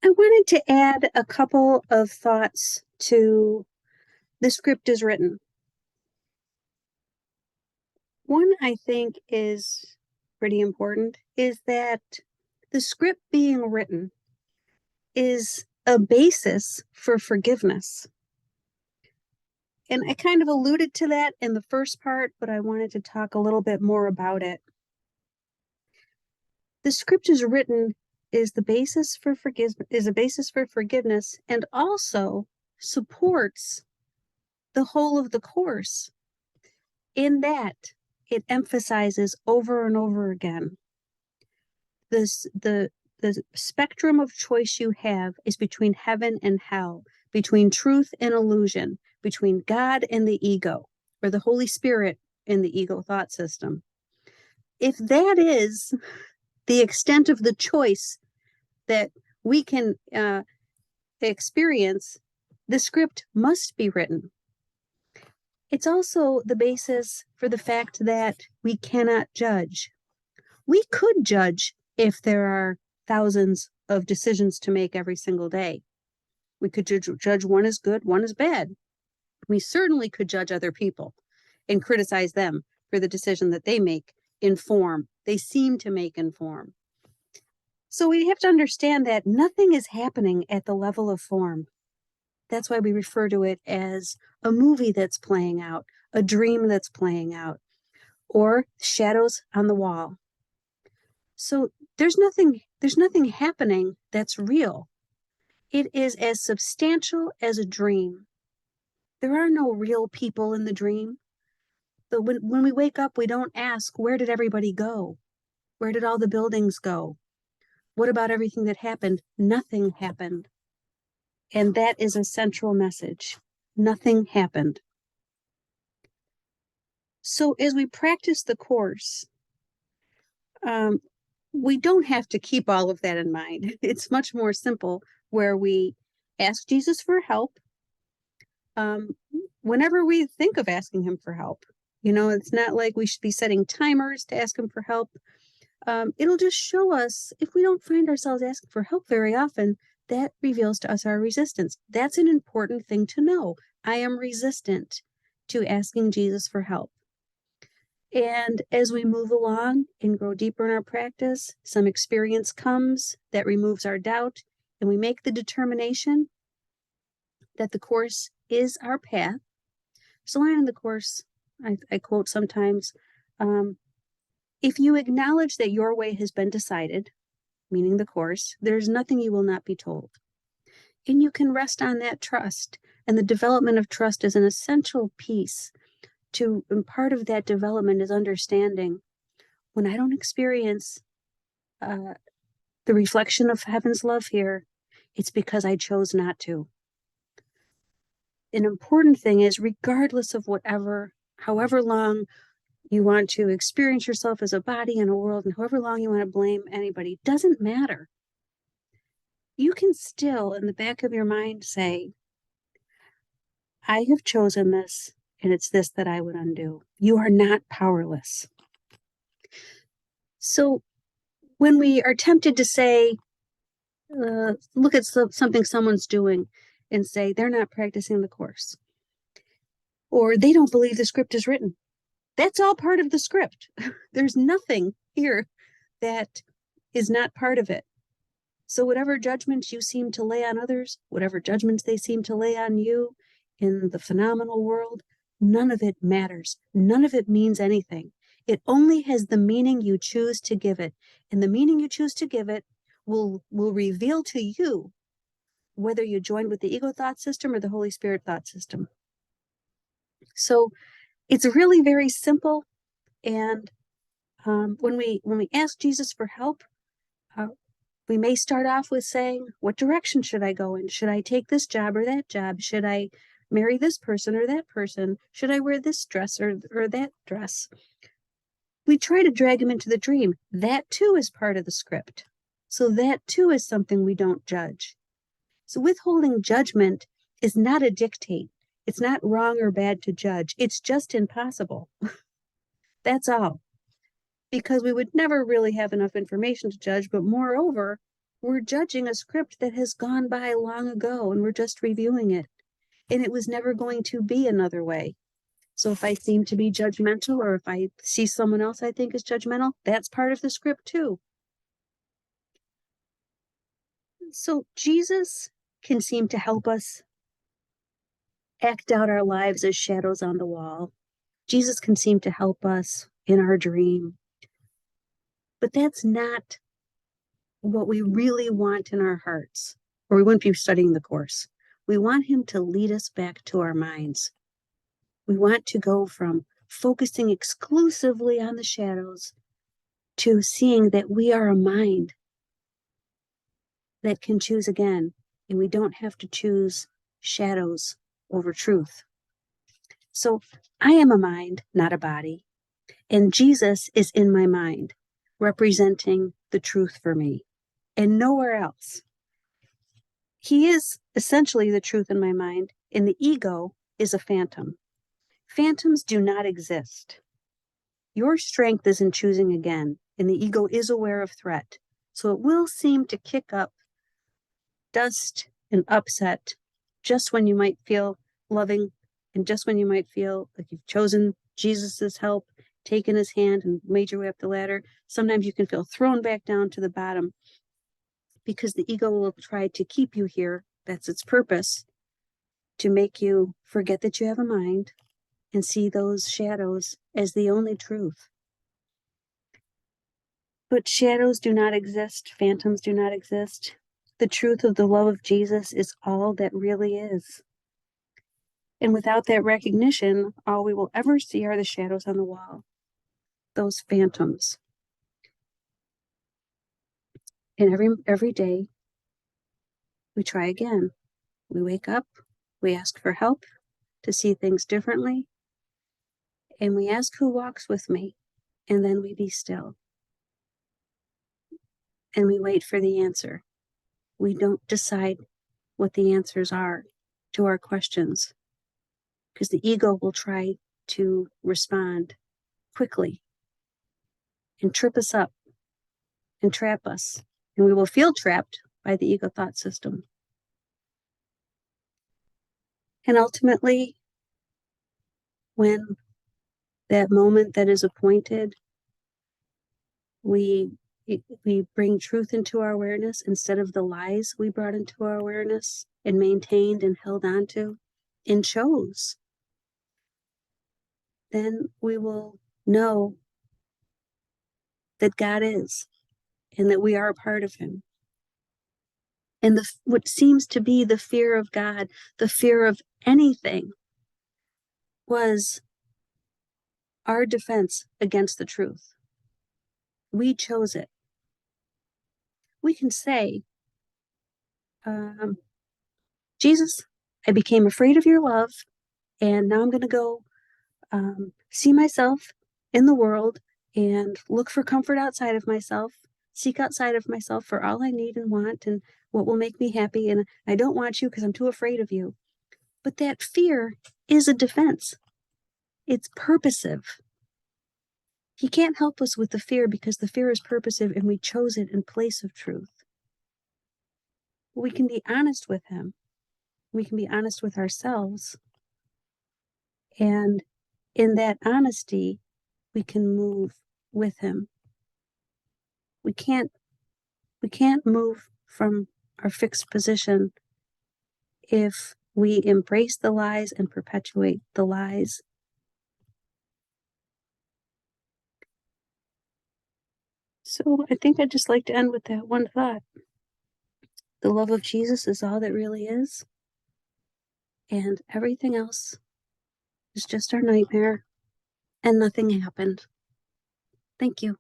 I wanted to add a couple of thoughts to the script is written. One I think is pretty important is that the script being written is a basis for forgiveness. And I kind of alluded to that in the first part, but I wanted to talk a little bit more about it. The script is written is the basis for forgiveness and also supports the whole of the course in that it emphasizes over and over again the spectrum of choice you have is between heaven and hell, between truth and illusion, between God and the ego, or the Holy Spirit and the ego thought system. If that is the extent of the choice that we can experience, the script must be written. It's also the basis for the fact that we cannot judge. We could judge if there are thousands of decisions to make every single day. We could judge one is good, one is bad. We certainly could judge other people and criticize them for the decision that they make in form. They seem to make in form. So we have to understand that nothing is happening at the level of form. That's why we refer to it as a movie that's playing out, a dream that's playing out, or shadows on the wall. So there's nothing happening that's real. It is as substantial as a dream. There are no real people in the dream. But when we wake up, we don't ask, where did everybody go? Where did all the buildings go? What about everything that happened? Nothing happened. And that is a central message. Nothing happened. So as we practice the course, we don't have to keep all of that in mind. It's much more simple where we ask Jesus for help whenever we think of asking him for help. You know, it's not like we should be setting timers to ask him for help. It'll just show us if we don't find ourselves asking for help very often, that reveals to us our resistance. That's an important thing to know. I am resistant to asking Jesus for help. And as we move along and grow deeper in our practice, some experience comes that removes our doubt, and we make the determination that the course is our path. So in the course, I quote sometimes, if you acknowledge that your way has been decided, meaning the course, there's nothing you will not be told. And you can rest on that trust. And the development of trust is an essential piece to, and part of that development is understanding when I don't experience the reflection of heaven's love here, it's because I chose not to. An important thing is, regardless of however long you want to experience yourself as a body in a world, and however long you want to blame anybody, doesn't matter. You can still, in the back of your mind, say, I have chosen this, and it's this that I would undo. You are not powerless. So when we are tempted to say, look at something someone's doing and say they're not practicing the course, or they don't believe the script is written, that's all part of the script. There's nothing here that is not part of it. So whatever judgments you seem to lay on others, whatever judgments they seem to lay on you in the phenomenal world, none of it matters. None of it means anything. It only has the meaning you choose to give it. And the meaning you choose to give it will reveal to you whether you join with the ego thought system or the Holy Spirit thought system. So it's really very simple. And when we ask Jesus for help, we may start off with saying, what direction should I go in? Should I take this job or that job? Should I marry this person or that person? Should I wear this dress or that dress? We try to drag him into the dream. That too is part of the script. So that too is something we don't judge. So withholding judgment is not a dictate. It's not wrong or bad to judge. It's just impossible. That's all. Because we would never really have enough information to judge, but moreover, We're judging a script that has gone by long ago and we're just reviewing it. And it was never going to be another way. So if I seem to be judgmental or if I see someone else I think is judgmental, that's part of the script too. So Jesus can seem to help us act out our lives as shadows on the wall. Jesus can seem to help us in our dream. But that's not what we really want in our hearts, or we wouldn't be studying the course. We want him to lead us back to our minds. We want to go from focusing exclusively on the shadows to seeing that we are a mind that can choose again, and we don't have to choose shadows over truth. So I am a mind, not a body, and Jesus is in my mind, representing the truth for me, and nowhere else. He is essentially the truth in my mind, and the ego is a phantom. Phantoms do not exist. Your strength is in choosing again, and the ego is aware of threat. So it will seem to kick up dust and upset just when you might feel loving and just when you might feel like you've chosen Jesus's help, taken his hand and made your way up the ladder. Sometimes you can feel thrown back down to the bottom because the ego will try to keep you here. That's its purpose, to make you forget that you have a mind and see those shadows as the only truth. But shadows do not exist, phantoms do not exist. The truth of the love of Jesus is all that really is. And without that recognition, all we will ever see are the shadows on the wall, those phantoms. And every day, we try again. We wake up, we ask for help to see things differently, and we ask who walks with me, and then we be still. And we wait for the answer. We don't decide what the answers are to our questions, because the ego will try to respond quickly and trip us up and trap us. And we will feel trapped by the ego thought system. And ultimately, when that moment that is appointed, we bring truth into our awareness instead of the lies we brought into our awareness and maintained and held on to and chose, then we will know that God is and that we are a part of him. And what seems to be the fear of God, the fear of anything, was our defense against the truth. We chose it. We can say, Jesus, I became afraid of your love, and now I'm going to go see myself in the world and look for comfort outside of myself, seek outside of myself for all I need and want and what will make me happy. And I don't want you because I'm too afraid of you. But that fear is a defense. It's purposive. He can't help us with the fear because the fear is purposive and we chose it in place of truth. But we can be honest with him. We can be honest with ourselves. And in that honesty, we can move with him. We can't move from our fixed position if we embrace the lies and perpetuate the lies. So I think I'd just like to end with that one thought. The love of Jesus is all that really is, and everything else is just our nightmare, and nothing happened. Thank you.